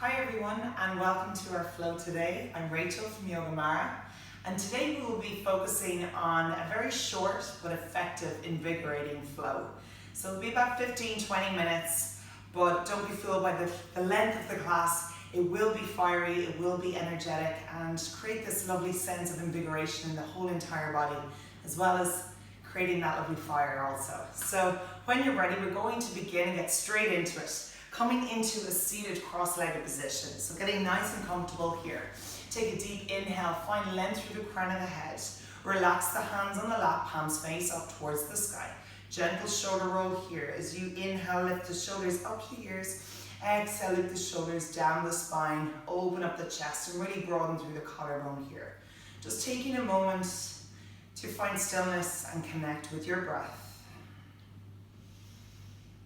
Hi everyone and welcome to our flow today. I'm Rachel from Yoga Mara and today we will be focusing on a very short but effective invigorating flow. So it'll be about 15-20 minutes, but don't be fooled by the length of the class. It will be fiery, it will be energetic and create this lovely sense of invigoration in the whole entire body, as well as creating that lovely fire also. So when you're ready, we're going to begin and get straight into it. Coming into a seated cross-legged position. So getting nice and comfortable here. Take a deep inhale, find length through the crown of the head. Relax the hands on the lap, palms face up towards the sky. Gentle shoulder roll here. As you inhale, lift the shoulders up to the ears. Exhale, lift the shoulders down the spine. Open up the chest and really broaden through the collarbone here. Just taking a moment to find stillness and connect with your breath.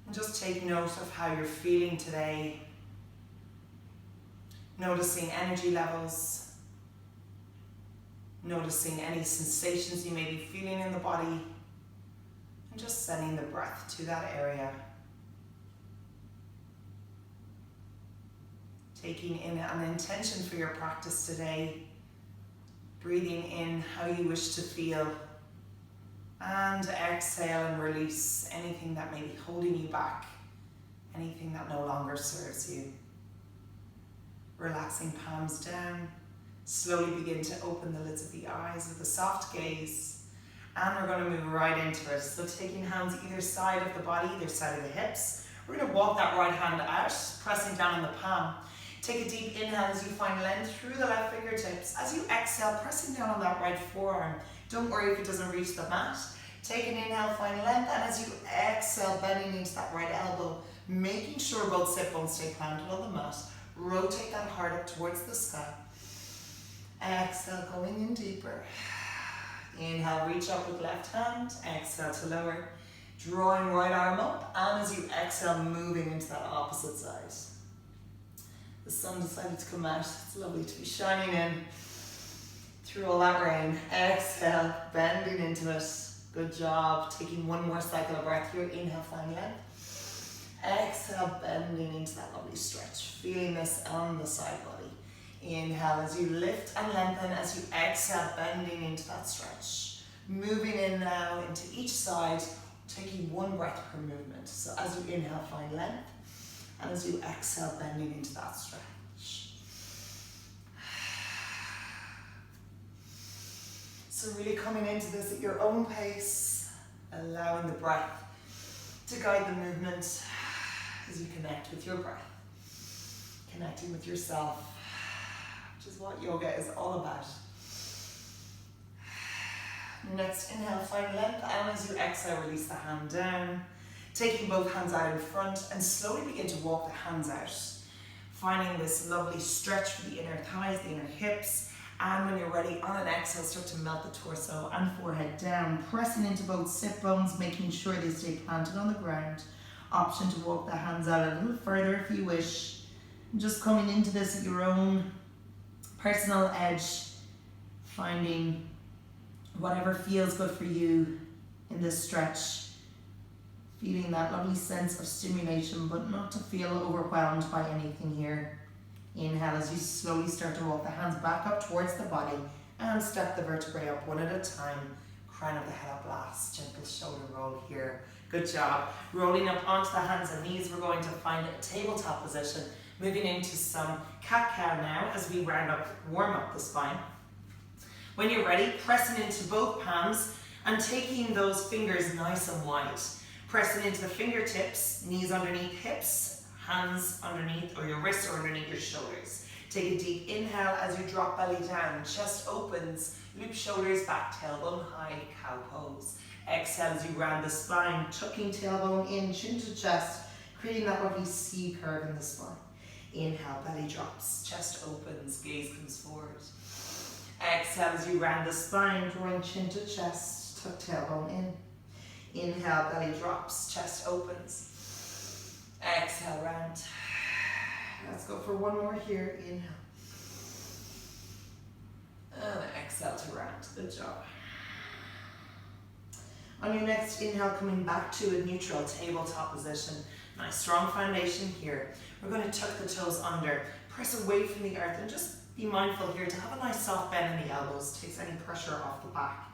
And just take note of how you're feeling today. Noticing energy levels. Noticing any sensations you may be feeling in the body. And just sending the breath to that area. Taking in an intention for your practice today. Breathing in how you wish to feel. And exhale and release anything that may be holding you back, anything that no longer serves you. Relaxing palms down, slowly begin to open the lids of the eyes with a soft gaze, and we're going to move right into it. So taking hands either side of the body, either side of the hips, we're going to walk that right hand out, pressing down on the palm. Take a deep inhale as you find length through the left fingertips. As you exhale, pressing down on that right forearm. Don't worry if it doesn't reach the mat. Take an inhale, find length, and as you exhale, bending into that right elbow, making sure both sit bones stay planted on the mat. Rotate that heart up towards the sky. Exhale, going in deeper. Inhale, reach up with left hand. Exhale to lower. Drawing right arm up, and as you exhale, moving into that opposite side. The sun decided to come out. It's lovely to be shining in through all that rain. Exhale, bending into it. Good job. Taking one more cycle of breath here. Inhale, find length. Exhale, bending into that lovely stretch. Feeling this on the side body. Inhale as you lift and lengthen. As you exhale, bending into that stretch. Moving in now into each side. Taking one breath per movement. So as you inhale, find length. And as you exhale, bending into that stretch. So really coming into this at your own pace, allowing the breath to guide the movement as you connect with your breath. Connecting with yourself, which is what yoga is all about. Next, inhale, find length, and as you exhale, release the hand down. Taking both hands out in front and slowly begin to walk the hands out. Finding this lovely stretch for the inner thighs, the inner hips. And when you're ready, on an exhale, start to melt the torso and forehead down. Pressing into both sit bones, making sure they stay planted on the ground. Option to walk the hands out a little further if you wish. And just coming into this at your own personal edge. Finding whatever feels good for you in this stretch. Feeling that lovely sense of stimulation, but not to feel overwhelmed by anything here. Inhale as you slowly start to walk the hands back up towards the body and step the vertebrae up one at a time. Crown of the head up last. Gentle shoulder roll here. Good job. Rolling up onto the hands and knees, we're going to find a tabletop position. Moving into some cat-cow now as we warm up the spine. When you're ready, pressing into both palms and taking those fingers nice and wide. Pressing into the fingertips, knees underneath hips, hands underneath, or your wrists or underneath your shoulders. Take a deep inhale as you drop belly down, chest opens, loop shoulders back, tailbone high, cow pose. Exhale as you round the spine, tucking tailbone in, chin to chest, creating that lovely C curve in the spine. Inhale, belly drops, chest opens, gaze comes forward. Exhale as you round the spine, drawing chin to chest, tuck tailbone in. Inhale, belly drops, chest opens. Exhale, round. Let's go for one more here. Inhale. And exhale to round. Good job. On your next inhale, coming back to a neutral tabletop position. Nice strong foundation here. We're going to tuck the toes under, press away from the earth, and just be mindful here to have a nice soft bend in the elbows, takes any pressure off the back.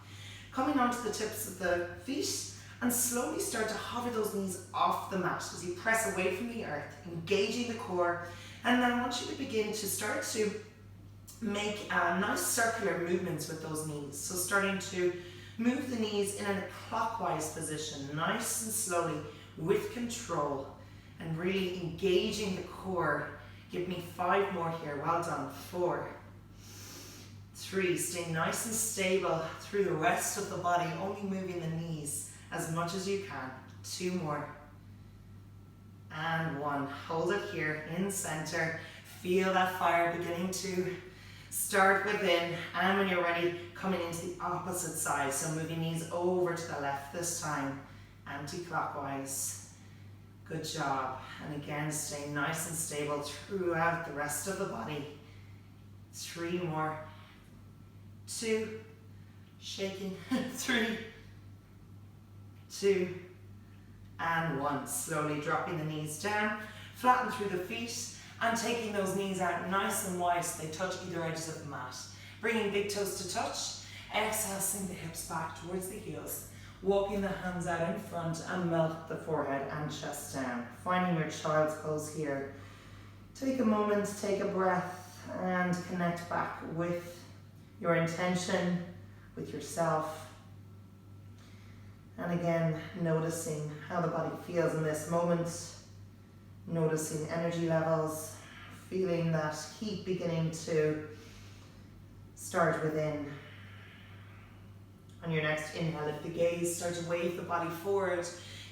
Coming onto the tips of the feet, and slowly start to hover those knees off the mat as you press away from the earth, engaging the core. And then I want you to begin to start to make nice circular movements with those knees. So starting to move the knees in a clockwise position, nice and slowly with control, and really engaging the core. Give me 5 more here. Well done. 4, 3, stay nice and stable through the rest of the body, only moving the knees as much as you can. 2 more. And 1. Hold it here in center. Feel that fire beginning to start within. And when you're ready, coming into the opposite side. So moving knees over to the left this time, anti-clockwise. Good job. And again, stay nice and stable throughout the rest of the body. 3 more. 2, shaking. 3, 2, and 1. Slowly dropping the knees down, flatten through the feet, and taking those knees out nice and wide so they touch either edges of the mat. Bringing big toes to touch. Exhale, sink the hips back towards the heels. Walking the hands out in front and melt the forehead and chest down. Finding your child's pose here. Take a moment, take a breath, and connect back with your intention, with yourself. And again, noticing how the body feels in this moment. Noticing energy levels, feeling that heat beginning to start within. On your next inhale, lift the gaze, start to wave the body forward,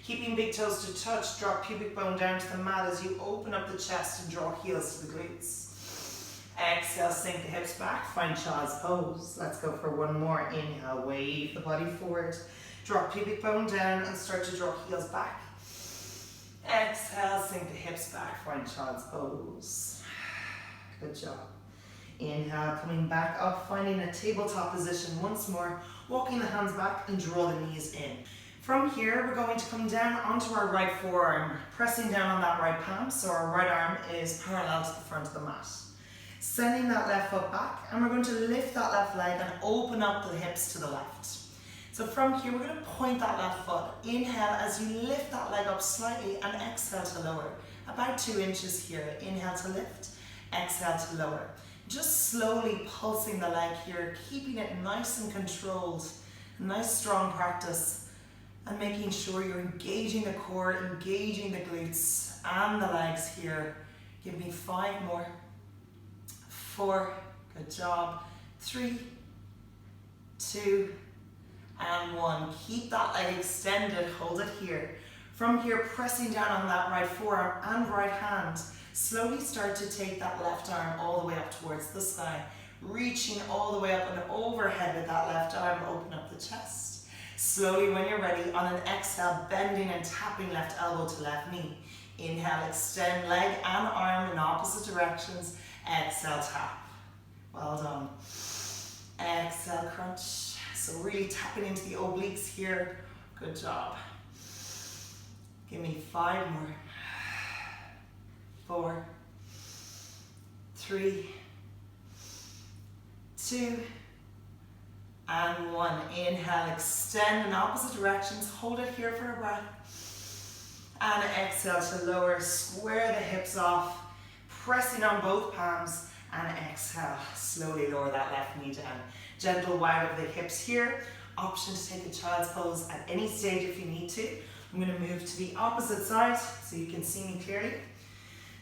keeping big toes to touch, drop pubic bone down to the mat as you open up the chest and draw heels to the glutes. Exhale, sink the hips back, find child's pose. Let's go for 1 more. Inhale, wave the body forward, drop pubic bone down and start to draw heels back. Exhale, sink the hips back, find child's pose. Good job. Inhale, coming back up, finding a tabletop position once more, walking the hands back and draw the knees in. From here, we're going to come down onto our right forearm, pressing down on that right palm, so our right arm is parallel to the front of the mat. Sending that left foot back, and we're going to lift that left leg and open up the hips to the left. So from here, we're going to point that left foot. Inhale as you lift that leg up slightly and exhale to lower. About 2 inches here. Inhale to lift, exhale to lower. Just slowly pulsing the leg here, keeping it nice and controlled. A nice strong practice. And making sure you're engaging the core, engaging the glutes and the legs here. Give me 5 more. 4, good job. 3, 2, and 1. Keep that leg extended, hold it here. From here, pressing down on that right forearm and right hand. Slowly start to take that left arm all the way up towards the sky. Reaching all the way up and overhead with that left arm, open up the chest. Slowly, when you're ready, on an exhale, bending and tapping left elbow to left knee. Inhale, extend leg and arm in opposite directions. Exhale, tap. Well done. Exhale, crunch. So really tapping into the obliques here. Good job. Give me 5 more. 4, 3, 2, and 1. Inhale, extend in opposite directions. Hold it here for a breath. And exhale to lower. Square the hips off. Pressing on both palms. And exhale. Slowly lower that left knee down. Gentle wag of the hips here. Option to take a child's pose at any stage if you need to. I'm going to move to the opposite side so you can see me clearly.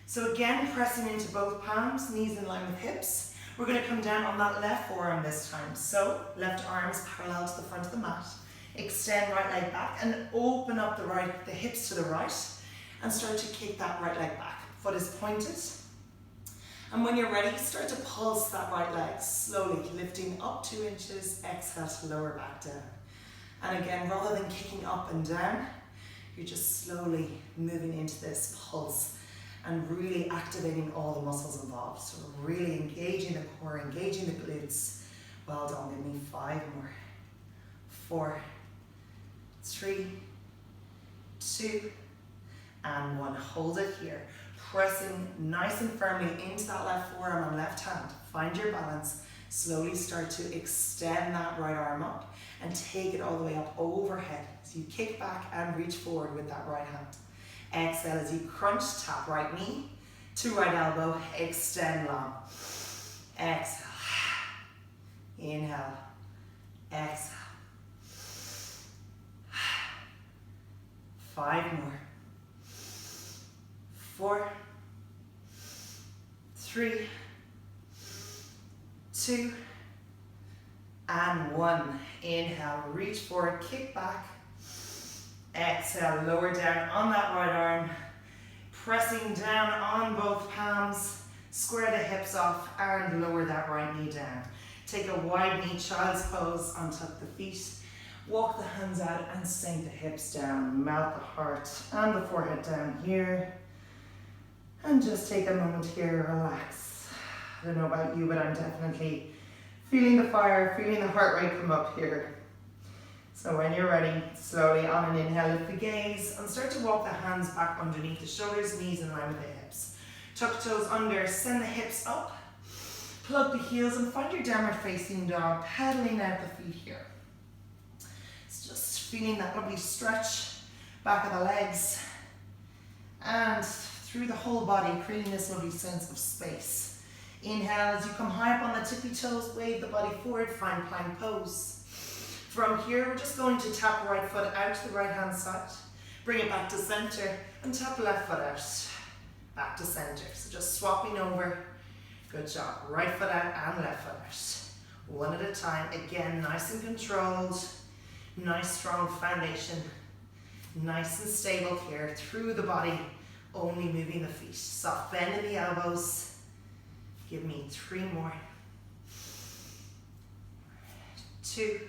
So again, pressing into both palms, knees in line with hips. We're going to come down on that left forearm this time. So left arm is parallel to the front of the mat. Extend right leg back and open up the hips to the right and start to kick that right leg back. Foot is pointed. And when you're ready, start to pulse that right leg, slowly lifting up 2 inches, exhale to lower back down. And again, rather than kicking up and down, you're just slowly moving into this pulse and really activating all the muscles involved. So really engaging the core, engaging the glutes. Well done, give me 5 more. 4, 3, 2, and 1. Hold it here. Pressing nice and firmly into that left forearm and left hand. Find your balance. Slowly start to extend that right arm up and take it all the way up overhead. So you kick back and reach forward with that right hand. Exhale as you crunch, tap right knee to right elbow, extend long. Exhale. Inhale. Exhale. 5 more. 4, 3, 2, and 1. Inhale, reach forward, kick back. Exhale, lower down on that right arm. Pressing down on both palms. Square the hips off and lower that right knee down. Take a wide knee, child's pose, untuck the feet. Walk the hands out and sink the hips down. Melt the heart and the forehead down here. And just take a moment here, relax. I don't know about you, but I'm definitely feeling the fire, feeling the heart rate come up here. So when you're ready, slowly on an inhale, lift the gaze and start to walk the hands back underneath the shoulders, knees in line with the hips. Tuck toes under, send the hips up. Plug the heels and find your downward facing dog, pedaling out the feet here. It's just feeling that lovely stretch, back of the legs, and through the whole body, creating this lovely sense of space. Inhale as you come high up on the tippy toes, wave the body forward, find plank pose. From here, we're just going to tap the right foot out to the right hand side, bring it back to center, and tap the left foot out, back to center. So just swapping over. Good job. Right foot out and left foot out. One at a time. Again, nice and controlled. Nice strong foundation. Nice and stable here through the body. Only moving the feet. Soft bend in the elbows. Give me 3 more. 2.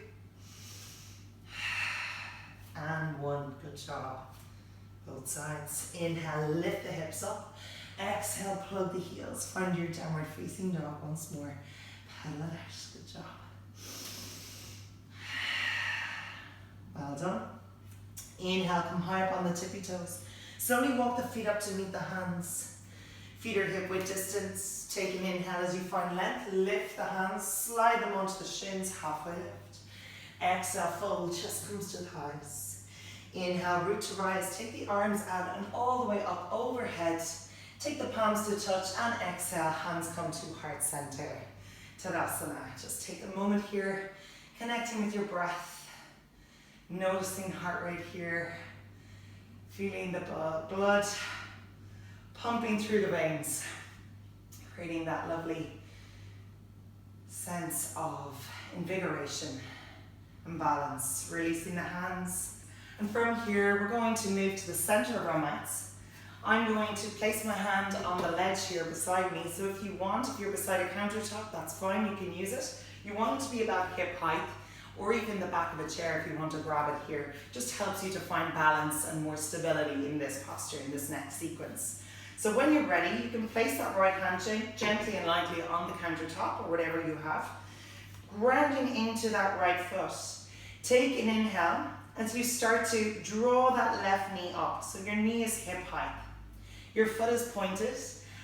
And 1. Good job. Both sides. Inhale, lift the hips up. Exhale, plug the heels. Find your downward facing dog once more. Pedal it out. Good job. Well done. Inhale, come high up on the tippy toes. Slowly walk the feet up to meet the hands. Feet are hip width distance. Take an inhale as you find length. Lift the hands, slide them onto the shins, halfway lift. Exhale, fold, chest comes to thighs. Inhale, root to rise. Take the arms out and all the way up overhead. Take the palms to touch and exhale, hands come to heart center. Tadasana. Just take a moment here, connecting with your breath. Noticing heart rate here. Feeling the blood pumping through the veins. Creating that lovely sense of invigoration and balance. Releasing the hands. And from here, we're going to move to the center of our mats. I'm going to place my hand on the ledge here beside me. So if you want, if you're beside a countertop, that's fine, you can use it. You want it to be about hip height, or even the back of a chair if you want to grab it here. Just helps you to find balance and more stability in this posture, in this next sequence. So when you're ready, you can place that right hand gently and lightly on the countertop or whatever you have. Grounding into that right foot. Take an inhale as you start to draw that left knee up. So your knee is hip height. Your foot is pointed.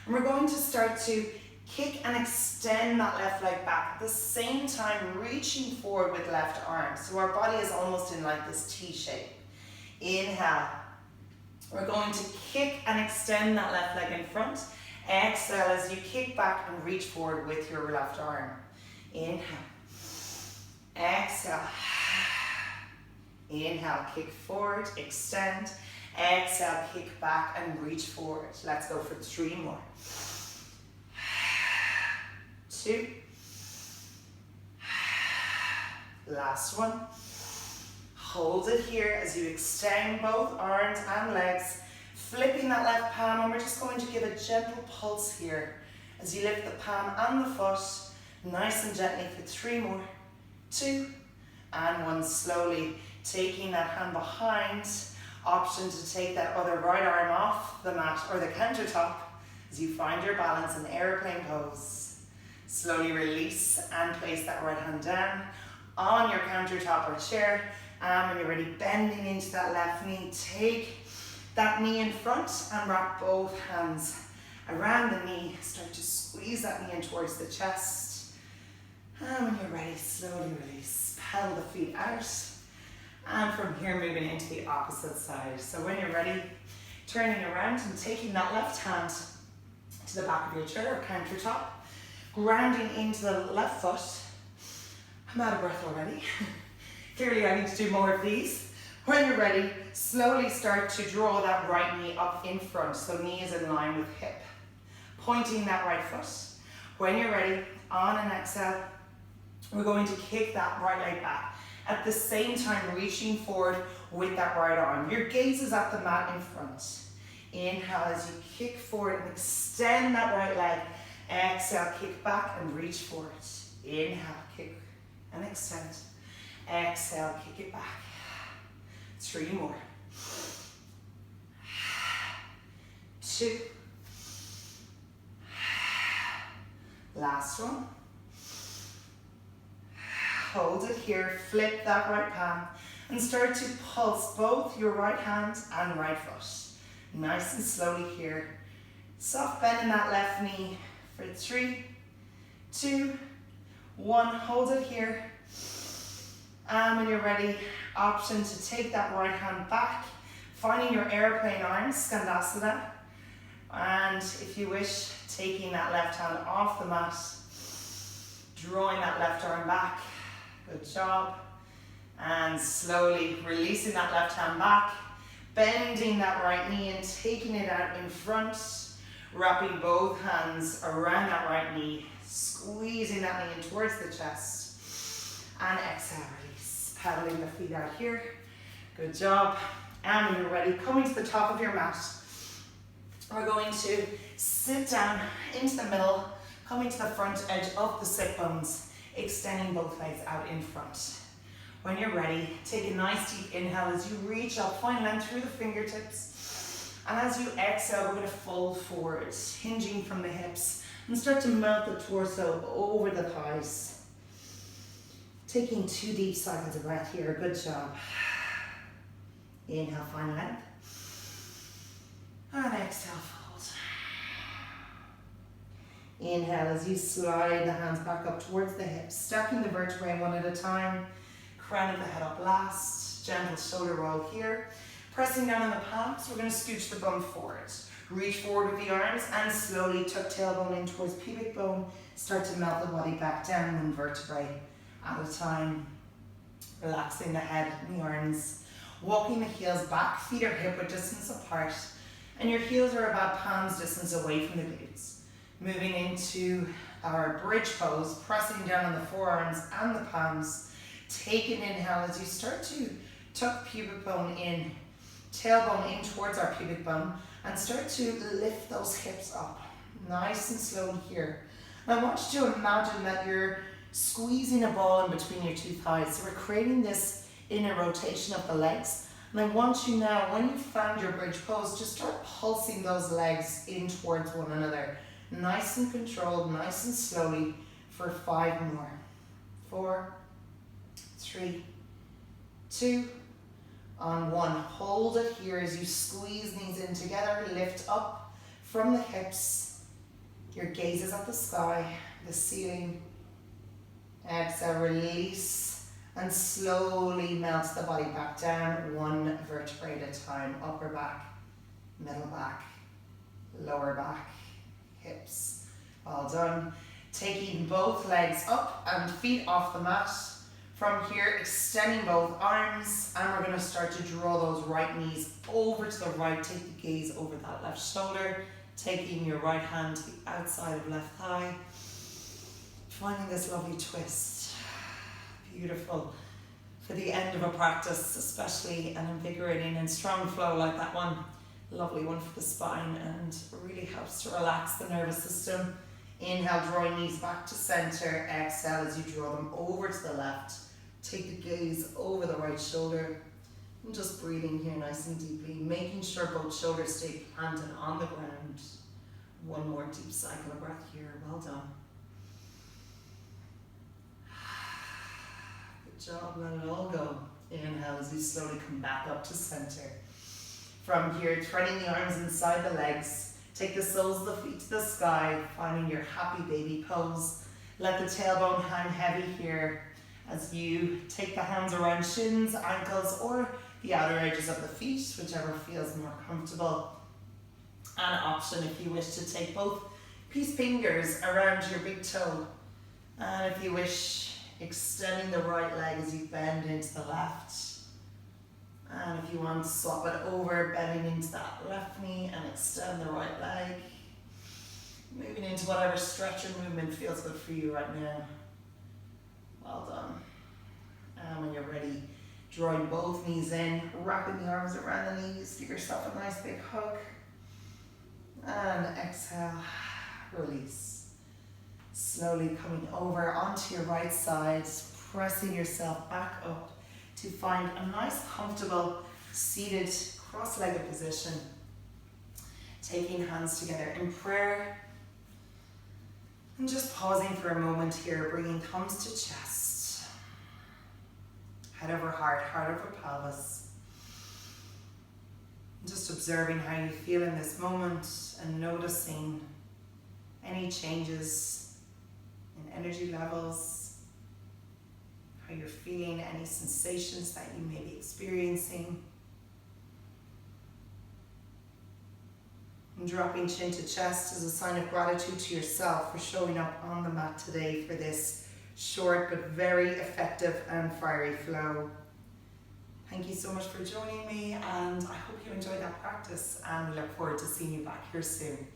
And we're going to start to kick and extend that left leg back. At the same time, reaching forward with left arm. So our body is almost in like this T shape. Inhale. We're going to kick and extend that left leg in front. Exhale as you kick back and reach forward with your left arm. Inhale. Exhale. Inhale, kick forward, extend. Exhale, kick back and reach forward. Let's go for 3 more. 2. Last one. Hold it here as you extend both arms and legs, flipping that left palm, and we're just going to give a gentle pulse here as you lift the palm and the foot, nice and gently for 3 more. 2 and 1. Slowly taking that hand behind, option to take that other right arm off the mat or the countertop as you find your balance in airplane pose. Slowly release and place that right hand down on your countertop or chair. And when you're ready, bending into that left knee, take that knee in front and wrap both hands around the knee. Start to squeeze that knee in towards the chest. And when you're ready, slowly release. Pedal the feet out. And from here, moving into the opposite side. So when you're ready, turning around and taking that left hand to the back of your chair or countertop, grounding into the left foot. I'm out of breath already. Clearly I need to do more of these. When you're ready, slowly start to draw that right knee up in front. So knee is in line with hip. Pointing that right foot. When you're ready, on an exhale, we're going to kick that right leg back. At the same time, reaching forward with that right arm. Your gaze is at the mat in front. Inhale as you kick forward and extend that right leg. Exhale, kick back and reach forward. Inhale, kick and extend. Exhale, kick it back. 3 more. 2. Last one. Hold it here, flip that right palm and start to pulse both your right hand and right foot. Nice and slowly here. Soft bend in that left knee for 3, 2, 1. Hold it here. And when you're ready, option to take that right hand back, finding your airplane arms, Skandasana. And if you wish, taking that left hand off the mat, drawing that left arm back. Good job. And slowly releasing that left hand back, bending that right knee and taking it out in front, wrapping both hands around that right knee, squeezing that knee in towards the chest, and exhale, release. Pedaling the feet out here. Good job. And when you're ready, coming to the top of your mat, we're going to sit down into the middle, coming to the front edge of the sit bones, extending both legs out in front. When you're ready, take a nice deep inhale as you reach up, find length through the fingertips. And as you exhale, we're going to fold forward, hinging from the hips, and start to melt the torso over the thighs. Taking 2 deep cycles of breath here. Good job. Inhale, find length. And exhale, fold. Inhale as you slide the hands back up towards the hips, stacking the vertebrae one at a time. Crown of the head up last. Gentle shoulder roll here. Pressing down on the palms, we're going to scooch the bum forward. Reach forward with the arms and slowly tuck tailbone in towards pubic bone. Start to melt the body back down 1 vertebrae at a time. Relaxing the head and the arms. Walking the heels back, feet are hip width distance apart. And your heels are about palms distance away from the glutes. Moving into our bridge pose, pressing down on the forearms and the palms. Take an inhale as you start to tuck pubic bone in, tailbone in towards our pubic bone, and start to lift those hips up. Nice and slowly here. And I want you to imagine that you're squeezing a ball in between your 2 thighs. So we're creating this inner rotation of the legs. And I want you now, when you've found your bridge pose, just start pulsing those legs in towards one another. Nice and controlled, nice and slowly for 5 more. 4, 3, 2, on 1. Hold it here as you squeeze knees in together, lift up from the hips. Your gaze is at the sky, the ceiling. Exhale, release, and slowly melt the body back down 1 vertebrae at a time. Upper back, middle back, lower back, hips. Well done. Taking both legs up and feet off the mat. From here, extending both arms, and we're going to start to draw those right knees over to the right. Take the gaze over that left shoulder, taking your right hand to the outside of left thigh. Finding this lovely twist. Beautiful. For the end of a practice, especially an invigorating and strong flow like that one. Lovely one for the spine and really helps to relax the nervous system. Inhale, drawing knees back to center. Exhale as you draw them over to the left. Take the gaze over the right shoulder. And just breathing here nice and deeply, making sure both shoulders stay planted on the ground. 1 more deep cycle of breath here. Well done. Good job. Let it all go. Inhale as we slowly come back up to center. From here, threading the arms inside the legs. Take the soles of the feet to the sky, finding your happy baby pose. Let the tailbone hang heavy here as you take the hands around shins, ankles, or the outer edges of the feet, whichever feels more comfortable. An option if you wish to take both peace fingers around your big toe. And if you wish, extending the right leg as you bend into the left. And if you want, swap it over, bending into that left knee and extend the right leg. Moving into whatever stretch or movement feels good for you right now. Well done. And when you're ready, drawing both knees in, wrapping the arms around the knees, give yourself a nice big hug. And exhale, release. Slowly coming over onto your right side, pressing yourself back up to find a nice, comfortable, seated, cross-legged position. Taking hands together in prayer. And just pausing for a moment here, bringing thumbs to chest. Head over heart, heart over pelvis. Just observing how you feel in this moment and noticing any changes in energy levels, how you're feeling, any sensations that you may be experiencing. And dropping chin to chest as a sign of gratitude to yourself for showing up on the mat today for this short but very effective and fiery flow. Thank you so much for joining me, and I hope you enjoyed that practice, and we look forward to seeing you back here soon.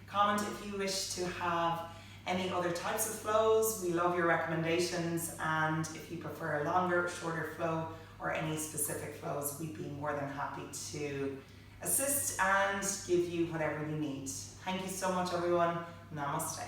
Comment if you wish to have any other types of flows. We love your recommendations, and if you prefer a longer or shorter flow or any specific flows, we'd be more than happy to assist and give you whatever you need. Thank you so much, everyone. Namaste.